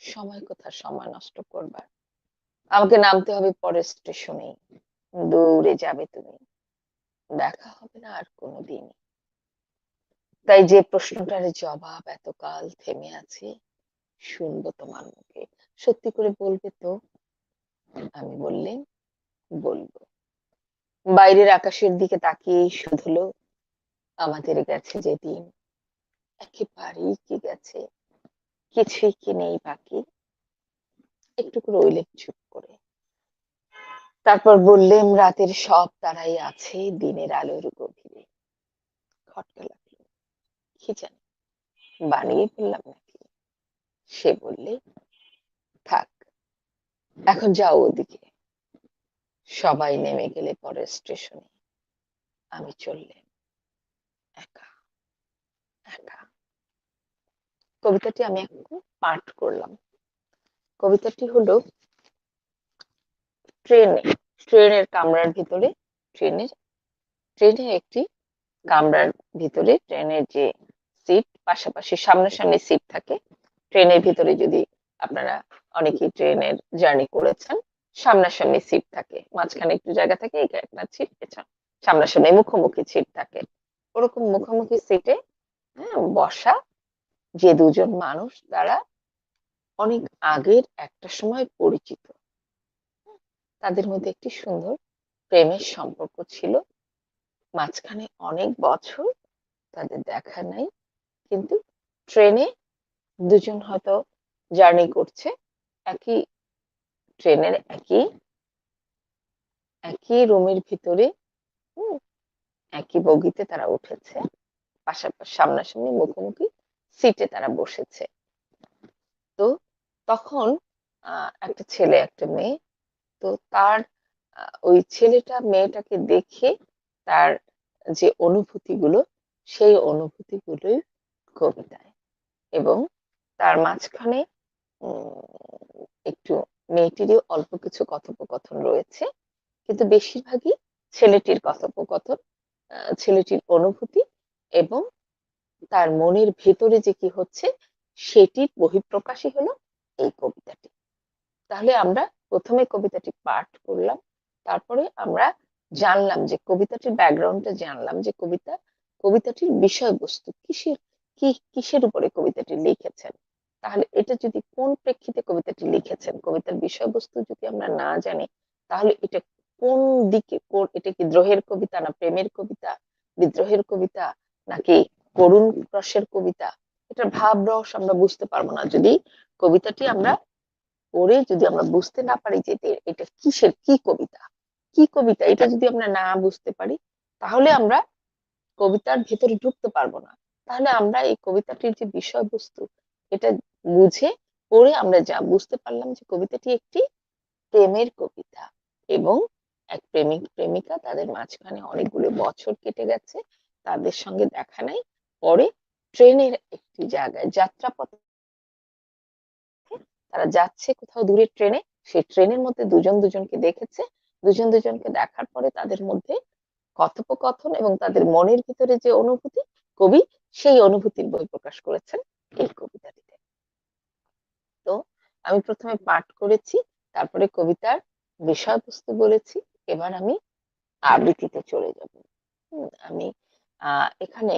সময় কোথা সময় নষ্ট করবার। আমাকে নামতে হবে পরের স্টেশনে, দূরে যাবে তুমি, দেখা হবে না আর কোনোদিন। তাই যে প্রশ্নটার জবাব এতকাল থেমে আছে, শুনবো তোমার মুখে, সত্যি করে বলবে তো? আমি বললেন, বলবো। বাইরের আকাশের দিকে তাকিয়ে শুধলো, আমাদের গেছে যেদিন, একেবারেই কি গেছে, কিছুই কি নেই বাকি। একটু রইলেন চুপ করে, তারপর বললেন, রাতের সব তারাই আছে দিনের আলোর গভীরে। খটকা লাগলো, কি জানি বানিয়ে ফেললাম নাকি। সে বললে, থাক, এখন যাও ওদিকে। সবাই নেমে গেলে পরের স্টেশনে, আমি চললেন একা একা। কবিতাটি আমি এখন পাঠ করলাম। কবিতাটি হলো, ট্রেনে, ট্রেনের কামরার ভিতরে, ট্রেনের ট্রেনে একটি কামরার ভিতরে, ট্রেনের যে সিট পাশাপাশি সামনাসামনি সিট থাকে ট্রেনের ভিতরে, যদি আপনারা অনেকেই ট্রেনের জার্নি করেছেন, সামনাসামনি সিট থাকে, মাঝখানে একটু জায়গা থাকে, একটা সিট, পেছনে সামনাসামনি মুখোমুখি সিট থাকে। ওরকম মুখোমুখি সিটে বসা যে দুজন মানুষ, তারা অনেক আগের একটা সময় পরিচিত। তাদের মধ্যে একটি সুন্দর প্রেমের সম্পর্ক ছিল। মাঝখানে অনেক বছর তাদের দেখা নাই, কিন্তু ট্রেনে দুজন হয়তো জার্নি করছে, একই ট্রেনের একই একই রুমের ভিতরে, হুম, একই বগিতে তারা উঠেছে, পাশাপাশি সামনাসামনি মুখোমুখি সিটে তারা বসেছে। তো তখন একটা ছেলে একটা মেয়ে, তো তার ওই ছেলেটা মেয়েটাকে দেখে তার যে অনুভূতিগুলো, সেই অনুভূতিগুলোই কবিতায়। এবং তার মাঝখানে একটু মেয়েটিরও অল্প কিছু কথোপকথন রয়েছে, কিন্তু বেশিরভাগই ছেলেটির কথোপকথন, ছেলেটির অনুভূতি এবং তার মনের ভেতরে যে কি হচ্ছে সেটির বহিঃপ্রকাশই হলো এই কবিতাটি। তাহলে আমরা প্রথমে কবিতাটি পাঠ করলাম, তারপরে আমরা জানলাম যে কবিতাটির ব্যাকগ্রাউন্ডটা জানলাম, যে কবিতাটির বিষয়বস্তু কিসের উপরে কবিতাটি লিখেছেন। তাহলে এটা যদি কোন প্রেক্ষিতে কবিতাটি লিখেছেন, কবিতার বিষয়বস্তু যদি আমরা না জানি, তাহলে এটা কোন দিকে, এটা কি দ্রোহের কবিতা, না প্রেমের কবিতা, বিদ্রোহের কবিতা, নাকি করুণ রসের কবিতা, এটার ভাব রস আমরা বুঝতে পারবো না যদি কবিতাটি আমরা পড়ে যদি আমরা বুঝতে না পারি যে এটা কিসের কি কবিতা, এটা যদি আমরা না বুঝতে পারি, তাহলে আমরা কবিতার ভেতরে ঢুকতে পারবো না। তাহলে আমরা এই কবিতাটির যে বিষয়বস্তু, এটা বুঝে পড়ে আমরা যা বুঝতে পারলাম যে কবিতাটি একটি প্রেমের কবিতা, এবং এক প্রেমিক প্রেমিকা, তাদের মাঝখানে অনেকগুলো বছর কেটে গেছে, তাদের সঙ্গে দেখা নাই। পরে ট্রেনের একটি জায়গায় যাত্রাপথে তারা যাচ্ছে কোথাও দূরের ট্রেনে, সেই ট্রেনের মধ্যে দুজন দুজনকে দেখেছে। দুজন দুজনকে দেখার পরে তাদের মধ্যে কথোপকথন এবং তাদের মনের ভিতরে যে অনুভূতি, কবি সেই অনুভূতির বহিঃপ্রকাশ করেছেন এই কবিতাটিতে। তো আমি প্রথমে পাঠ করেছি, তারপরে কবিতার বিষয়বস্তু বলেছি, এবার আমি আবৃত্তিতে চলে যাব। আমি এখানে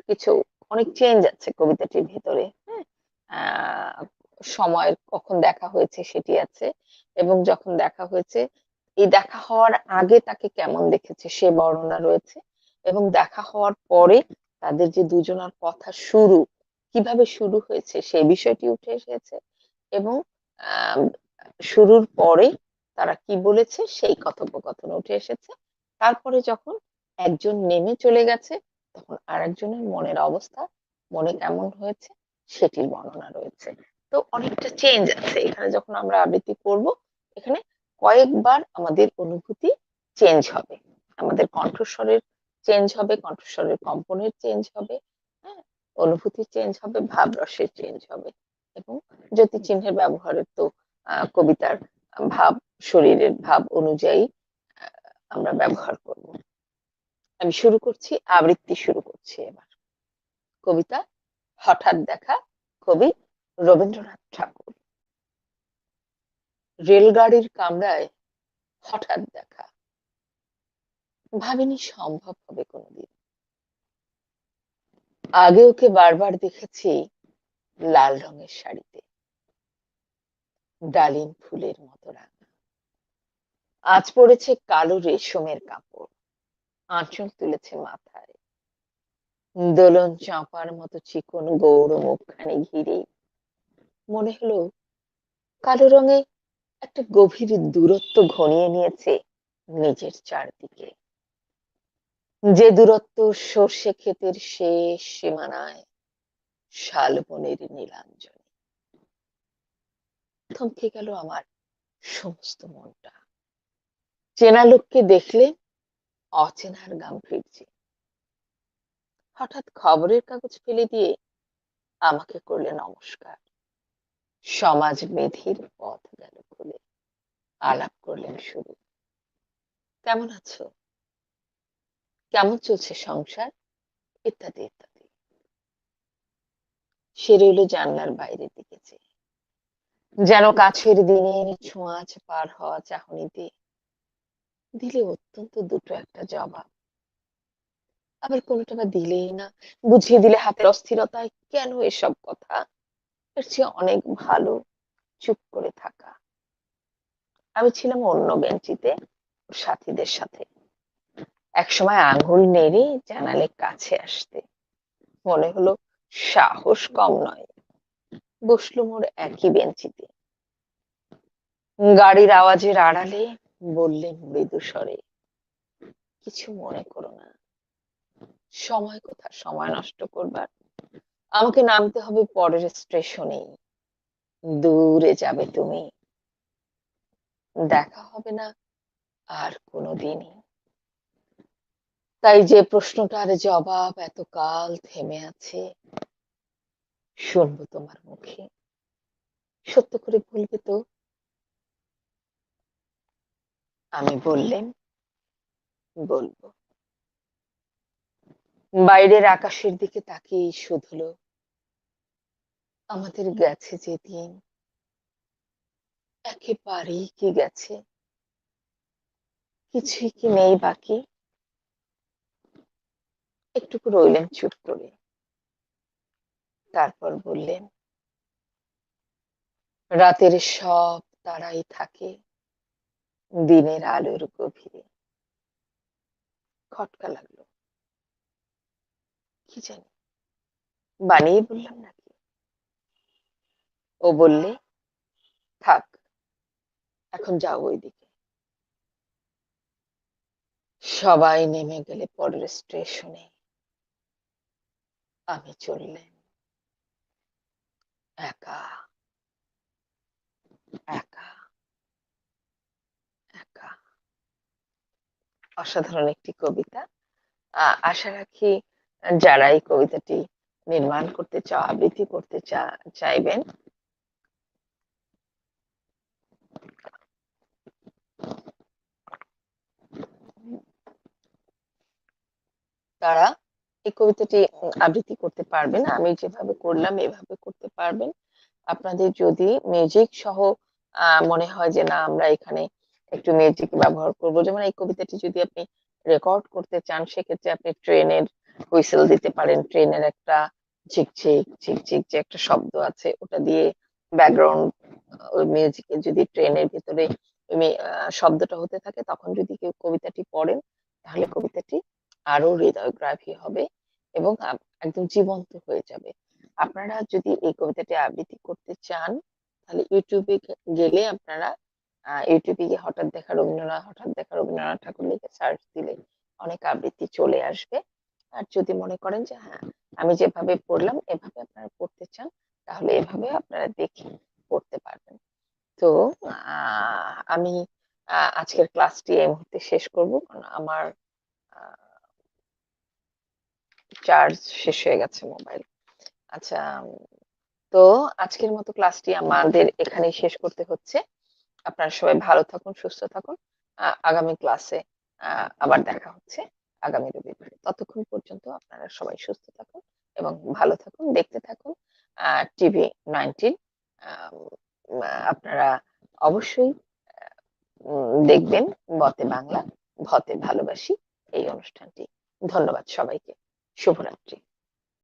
কিছু অনেক চেঞ্জ আছে কবিতাটির ভিতরে। হ্যাঁ, আহ, সময়ের কখন দেখা হয়েছে সেটি আছে, এবং যখন দেখা হয়েছে, এই দেখা হওয়ার আগে তাকে কেমন দেখেছে সে বর্ণনা রয়েছে, এবং দেখা হওয়ার পরে তাদের যে দুজনার কথা শুরু, কিভাবে শুরু হয়েছে সেই বিষয়টি উঠে এসেছে, এবং আহ শুরুর পরে তারা কি বলেছে সেই কথোপকথন উঠে এসেছে। তারপরে যখন একজন নেমে চলে গেছে, তখন আরেকজনের মনের অবস্থা, মনে কেমন হয়েছে সেটির বর্ণনা রয়েছে। তো অনেকটা চেঞ্জ আছে এখানে। যখন আমরা আবৃত্তি করব, এখানে কয়েকবার আমাদের অনুভূতি চেঞ্জ হবে, আমাদের কণ্ঠস্বরের চেঞ্জ হবে, কণ্ঠস্বরের কম্পনের চেঞ্জ হবে, হ্যাঁ, অনুভূতি চেঞ্জ হবে, ভাব রসের চেঞ্জ হবে, এবং জ্যোতি চিহ্নের ব্যবহারের তো কবিতার ভাব, শরীরের ভাব অনুযায়ী আমরা ব্যবহার করব। আমি শুরু করছি, আবৃত্তি শুরু করছি এবার। কবিতা হঠাৎ দেখা, কবি রবীন্দ্রনাথ ঠাকুর। রেলগাড়ির কামরায় হঠাৎ দেখা, ভাবিনি সম্ভব হবে কোনোদিন। আগে ওকে বারবার দেখেছি লাল রঙের শাড়িতে, ডালিম ফুলের মতো রাঙা। আজ পড়েছে কালো রেশমের কাপড়, আঁচল তুলেছে মাথায়, দোলন চাঁপার মতো চিকন গৌর মুখখানি ঘিরে মনে হলো কালো রঙে একটা গভীর দূরত্ব ঘনিয়ে নিয়েছে নিজের চারদিকে, যে দূরত্ব সর্ষে ক্ষেতের শেষ সীমানায় শালবনের নীলাঞ্জনে। থমকে গেল আমার সমস্ত মনটা। চেনা লোককে দেখলে অচেনার গাম্ভীর্যে। হঠাৎ খবরের কাগজ ফেলে দিয়ে আমাকে করলে নমস্কার। সমাজ মেধির পথ গেল খুলে, আলাপ করলেন শুরু। কেমন আছো, কেমন চলছে সংসার, ইত্যাদি ইত্যাদি। সে রইল জানলার বাইরের দিকে চেয়ে। যেন কাছের দিনের ছোঁয়াচ পার হওয়া চাহনিতে দিলে অত্যন্ত দুটো একটা জবাব, আবার কোনোটা বা দিলেই না, বুঝিয়ে দিলে হাতের অস্থিরতায় কেন এসব কথা, এর চেয়ে অনেক ভালো চুপ করে থাকা। আমি ছিলাম অন্য বেঞ্চিতে ওর সাথীদের সাথে, একসময় আঙুল নেড়ে জানালে কাছে আসতে, মনে হলো সাহস কম নয়। বসলুম ওর একই বেঞ্চিতে, গাড়ির আওয়াজের আড়ালে বললেন মৃদু স্বরে, কিছু মনে করো না, সময় কোথা সময় নষ্ট করবার, আমাকে নামতে হবে পরের স্টেশনেই, দূরে যাবে তুমি, দেখা হবে না আর কোনোদিনই। তাই যে প্রশ্নটার জবাব এতকাল থেমে আছে, শুনবো তোমার মুখে, সত্য করে বলবে তো? আমি বললেন, বলবো। বাইরের আকাশের দিকে তাকিয়ে শুধলো, আমাদের গেছে যে দিন, একেবারেই কি গেছে, কিছুই কি নেই বাকি। একটুকু রইলেন চুপ করে, তারপর বললেন, রাতের সব তারাই থাকে দিনের আলোর গভীরে। খটকা লাগলো, কি জানি বানিয়ে বললাম নাকি। ও বললে, থাক, এখন যাও ওইদিকে। সবাই নেমে গেলে পরের স্টেশনে, আমি চললেন একা, একা, একা। অসাধারণ একটি কবিতা। আশা রাখি যারা এই কবিতাটি নির্মাণ করতে আবৃত্তি করতে চাইবেন, তারা এই কবিতাটি আবৃত্তি করতে পারবেন। আমি যেভাবে করলাম এভাবে করতে পারবেন। আপনাদের যদি মিউজিক সহ মনে হয় যে না আমরা এখানে একটু মিউজিক ব্যবহার করব, যেমন এই কবিতাটি যদি আপনি রেকর্ড করতে চান সেক্ষেত্রে আপনি ট্রেনের হুইসেল দিতে পারেন, ট্রেনের একটা ঝিকঝিক ঝিকঝিক যে একটা শব্দ আছে ওটা দিয়ে ব্যাকগ্রাউন্ড, ওই মিউজিকে যদি ট্রেনের ভিতরে শব্দটা হতে থাকে তখন যদি কেউ কবিতাটি পড়েন তাহলে কবিতাটি আরো হৃদয়গ্রাহী হবে এবং একদম জীবন্ত হয়ে যাবে। আপনারা যদি এই কবিতাটি আবৃত্তি করতে চান তাহলে ইউটিউবে গেলে আপনারা ইউটিউবে গিয়ে হঠাৎ দেখা রবীন্দ্রনাথ ঠাকুর লিখে সার্চ দিলে অনেক আবৃত্তি চলে আসবে। আর যদি মনে করেন যে হ্যাঁ আমি যেভাবে পড়লাম এভাবে আপনারা পড়তে চান তাহলে এভাবে আপনারা দেখে পড়তে পারবেন। তো আমি আজকের ক্লাসটি এই মুহূর্তে শেষ করব, কারণ আমার চার্জ শেষ হয়ে গেছে মোবাইল। আচ্ছা, তো আজকের মতো ক্লাসটি আমাদের এখানেই শেষ করতে হচ্ছে। আপনারা সবাই ভালো থাকুন, সুস্থ থাকুন। আগামী ক্লাসে আবার দেখা হচ্ছে আগামী রবিবারে। ততক্ষণ পর্যন্ত আপনারা সবাই সুস্থ থাকুন এবং ভালো থাকুন, দেখতে থাকুন টিভি 19। আপনারা অবশ্যই দেখবেন বতে বাংলা, ভতে ভালোবাসি এই অনুষ্ঠানটি। ধন্যবাদ সবাইকে। শুভরাত্রি।